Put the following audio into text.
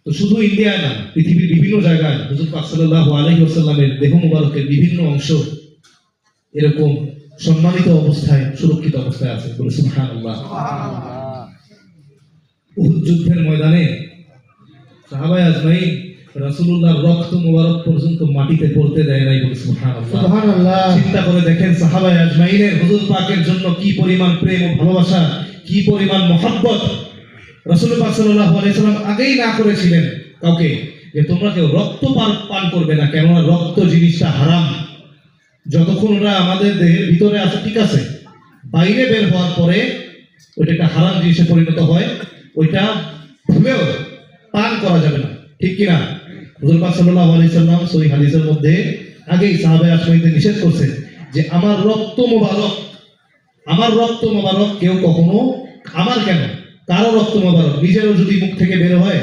তো শুধু ইন্ডিয়ায় না, পৃথিবীর বিভিন্ন জায়গায় হুজুর পাক সাল্লাল্লাহু আলাইহি ওয়াসাল্লামের দেহ মুবারকের বিভিন্ন অংশ এরকম সম্মানিত অবস্থায়, সুরক্ষিত অবস্থায় আছে। বলে সুবহানাল্লাহ। উহুদ যুদ্ধের ময়দানে সাহাবায়ে আজমাইন রাসূলুল্লাহর রক্ত মুবারক পর্যন্ত মাটিতে পড়তে দেয় নাই। বলে সুবহানাল্লাহ। সুবহানাল্লাহ। চিন্তা করে দেখেন সাহাবায়ে আজমাইনের হুজুর পাকের জন্য কি পরিমাণ প্রেম ও ভালোবাসা, কি পরিমাণ মহব্বত। রাসূল পাক সাল্লাল্লাহু আলাইহি ওয়াসাল্লাম আগেই না করেছিলেন কাউকে যে তোমরা কেউ রক্ত পান করবে না, কেননা রক্ত জিনিসটা হারাম। যতক্ষণ ওটা আমাদের দেহের ভিতরে আছে ঠিক আছে, বাইরে বের হওয়ার পরে ওইটা একটা হারাম জিনিসে পরিণত হয়, ওইটা ভুলেও পান করা যাবে না, ঠিক কিনা? হুজুর পাক সাল্লাল্লাহু আলাইহি ওয়াসাল্লাম সহিহ হাদিসের মধ্যে আগেই সাহাবায়ে আজমাইনদের নিষেধ করছে যে আমার রক্ত মোবারক কেউ কখনো, আমার কেন, কারো রক্ত মোবারক নিজেরও যদি মুখ থেকে বের হয়